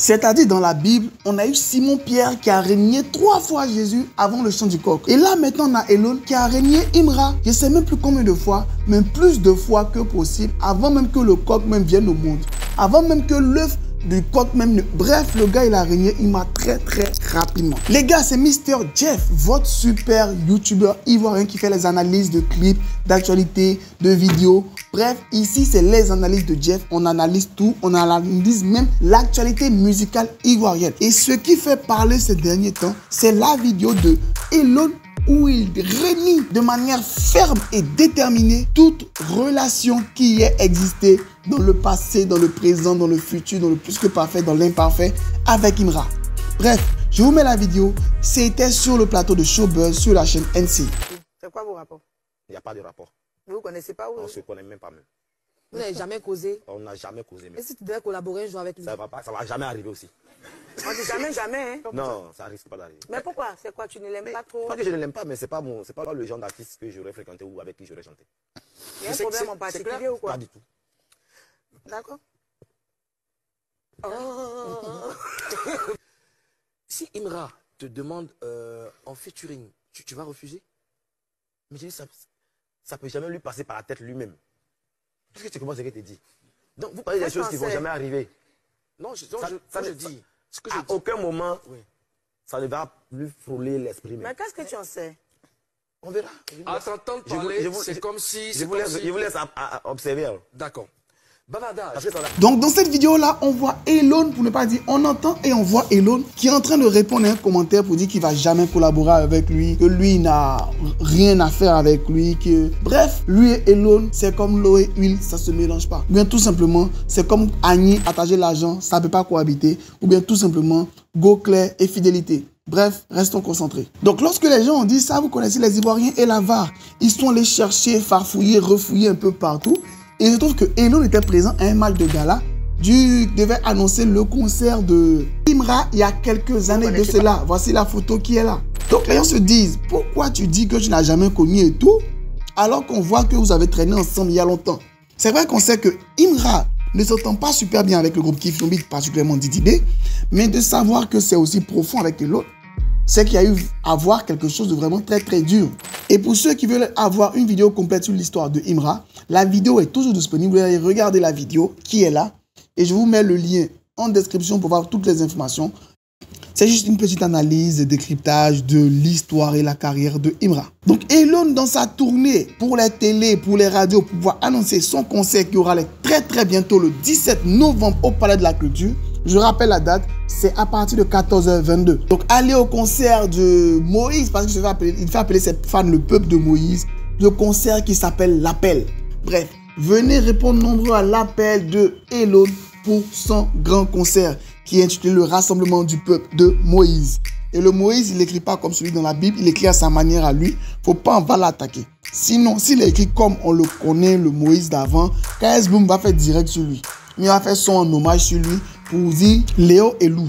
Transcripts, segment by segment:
C'est-à-dire dans la Bible, on a eu Simon-Pierre qui a régné 3 fois Jésus avant le chant du coq. Et là maintenant on a Elon qui a régné Imra, je ne sais même plus combien de fois, mais plus de fois que possible, avant même que le coq même vienne au monde. Avant même que l'œuf du coq même. Bref, le gars il a régné Imra très rapidement. Les gars, c'est Mr. Jeff, votre super youtubeur ivoirien qui fait les analyses de clips, d'actualité, de vidéos. Bref, ici c'est les analyses de Jeff. On analyse tout, on analyse même l'actualité musicale ivoirienne. Et ce qui fait parler ces derniers temps, c'est la vidéo de Elon où il renie de manière ferme et déterminée toute relation qui ait existé dans le passé, dans le présent, dans le futur, dans le plus que parfait, dans l'imparfait avec Imra. Bref, je vous mets la vidéo. C'était sur le plateau de Showbuzz sur la chaîne NC. C'est quoi vos rapports? Il n'y a pas de rapport. Vous ne connaissez pas où? On ne se connaît même pas même. Vous n'avez jamais causé? On n'a jamais causé même. Et si tu devais collaborer un jour avec lui? Ça va jamais arriver aussi. On dit jamais, hein? Non, ça risque pas d'arriver. Mais pourquoi? C'est quoi? Tu ne l'aimes pas trop? Pas que je ne l'aime pas, mais c'est pas le genre d'artiste que j'aurais fréquenté ou avec qui j'aurais chanté. Il y a un problème en particulier ou quoi? Pas du tout. D'accord. Si Imra te demande en featuring, tu vas refuser? Mais je dis, ça peut jamais lui passer par la tête lui-même. Qu'est-ce que tu commences à te dire? Donc vous parlez des choses qui ne vont jamais arriver. Non, je dis. Ce que à aucun moment, oui, ça ne va lui frôler l'esprit. Mais qu'est-ce que tu en sais? On verra. À t'entendre parler, c'est comme si... Je vous laisse observer. D'accord. Bavardage. Donc dans cette vidéo là, on voit Elon, pour ne pas dire on entend, et on voit Elon qui est en train de répondre à un commentaire pour dire qu'il va jamais collaborer avec lui, que lui n'a rien à faire avec lui, que bref, lui et Elon c'est comme l'eau et l'huile, ça se mélange pas. Ou bien tout simplement, c'est comme Agni attacher l'argent, ça peut pas cohabiter, ou bien tout simplement go clair et fidélité. Bref, restons concentrés. Donc, lorsque les gens ont dit ça, vous connaissez les Ivoiriens et la VAR. Ils sont allés chercher, farfouiller, refouiller un peu partout. Et il se trouve que Elon était présent à un match de gala. Devait annoncer le concert de Imra il y a quelques années de cela. Voici la photo qui est là. Donc, les gens se disent, pourquoi tu dis que tu n'as jamais connu et tout, alors qu'on voit que vous avez traîné ensemble il y a longtemps. C'est vrai qu'on sait que Imra ne s'entend pas super bien avec le groupe Kif Yombit, particulièrement Didi B, mais de savoir que c'est aussi profond avec l'autre, c'est qu'il y a eu à voir quelque chose de vraiment très dur. Et pour ceux qui veulent avoir une vidéo complète sur l'histoire de Imra, la vidéo est toujours disponible. Vous allez regarder la vidéo qui est là. Et je vous mets le lien en description pour voir toutes les informations. C'est juste une petite analyse et décryptage de l'histoire et la carrière de Imra. Donc Elon, dans sa tournée pour les télés, pour les radios, pour pouvoir annoncer son concert qui aura lieu très bientôt le 17 novembre au Palais de la Culture. Je rappelle la date, c'est à partir de 14h22. Donc allez au concert de Moïse, parce qu'il fait appeler ses fans le peuple de Moïse. Le concert qui s'appelle l'Appel. Bref, venez répondre nombreux à l'appel de Elon pour son grand concert qui est intitulé le Rassemblement du peuple de Moïse. Et le Moïse, il n'écrit pas comme celui dans la Bible, il écrit à sa manière à lui. Faut pas en va l'attaquer. Sinon, s'il écrit comme on le connaît, le Moïse d'avant, KS Bloom va faire direct sur lui. Il va faire son hommage sur lui pour dire Léo et Lou.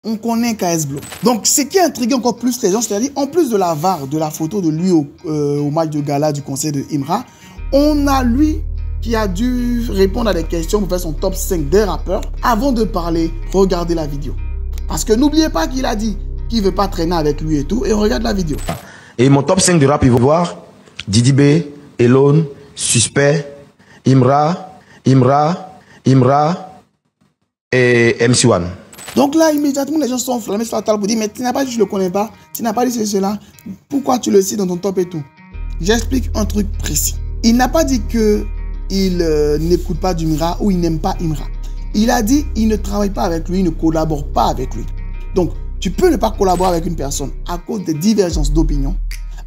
On connaît KS Bloom. Donc, ce qui intrigue encore plus les gens, c'est-à-dire, en plus de la VAR, de la photo de lui au match de gala du concert de Imra, on a lui qui a dû répondre à des questions pour faire son top 5 des rappeurs. Avant de parler, regardez la vidéo. Parce que n'oubliez pas qu'il a dit qu'il ne veut pas traîner avec lui et tout. Et on regarde la vidéo. Et mon top 5 de rap, il faut voir Didi B, Elon, Suspect, Imra et MC1. Donc là, immédiatement, les gens sont enflammés sur la table pour dire, mais tu n'as pas dit je ne le connais pas, tu n'as pas dit cela, pourquoi tu le cites dans ton top et tout? J'explique un truc précis. Il n'a pas dit qu'il n'écoute pas d'Imra ou il n'aime pas Imra. Il a dit qu'il ne travaille pas avec lui, il ne collabore pas avec lui. Donc, tu peux ne pas collaborer avec une personne à cause des divergences d'opinion,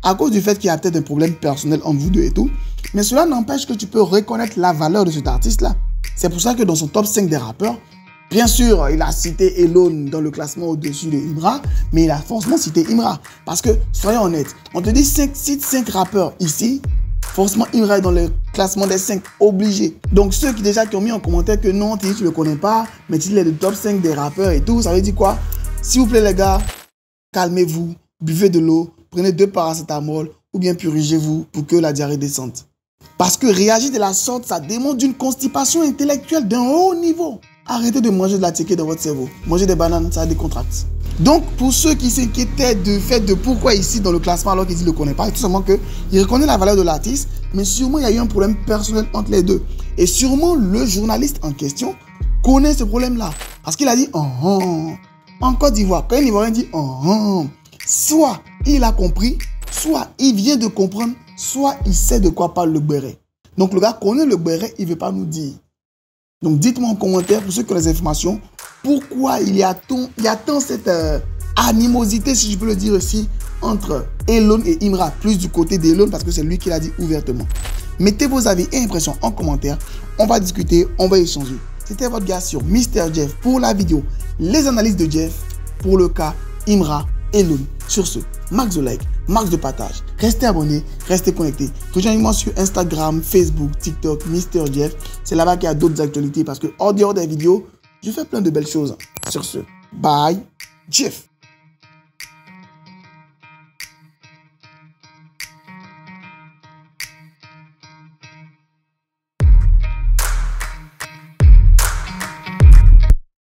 à cause du fait qu'il y a peut-être un problème personnel entre vous deux et tout, mais cela n'empêche que tu peux reconnaître la valeur de cet artiste-là. C'est pour ça que dans son top 5 des rappeurs, bien sûr, il a cité Elon dans le classement au-dessus de Imra, mais il a forcément cité Imra. Parce que, soyons honnêtes, on te dit cite 5 rappeurs ici, forcément Imra est dans le classement des 5 obligés. Donc ceux qui ont mis en commentaire que non, tu ne le connais pas, mais tu es le top 5 des rappeurs et tout, ça veut dire quoi? S'il vous plaît les gars, calmez-vous, buvez de l'eau, prenez 2 paracétamol ou bien purigez-vous pour que la diarrhée descende. Parce que réagir de la sorte, ça démontre une constipation intellectuelle d'un haut niveau. Arrêtez de manger de la ticket dans votre cerveau. Manger des bananes, ça décontracte. Donc, pour ceux qui s'inquiétaient du fait de pourquoi ici dans le classement alors qu'il ne le connaît pas, tout simplement qu'il reconnaît la valeur de l'artiste, mais sûrement il y a eu un problème personnel entre les deux. Et sûrement le journaliste en question connaît ce problème-là. Parce qu'il a dit en Côte d'Ivoire, quand un Ivoirien dit soit il a compris, soit il vient de comprendre, soit il sait de quoi parle le béret. Donc le gars connaît le béret, il ne veut pas nous dire. Donc dites-moi en commentaire, pour ceux qui ont les informations, pourquoi il y a tant cette animosité, si je peux le dire aussi, entre Elon et Imra, plus du côté d'Elon, parce que c'est lui qui l'a dit ouvertement. Mettez vos avis et impressions en commentaire, on va discuter, on va échanger. C'était votre gars sur Mr. Jeff pour la vidéo, les analyses de Jeff pour le cas Imra, Elon. Sur ce, max de like, max de partage. Restez abonnés, restez connectés. Rejoignez-moi sur Instagram, Facebook, TikTok, Mr. Jeff. C'est là-bas qu'il y a d'autres actualités parce que hors dehors des vidéos, je fais plein de belles choses. Sur ce, bye, Jeff.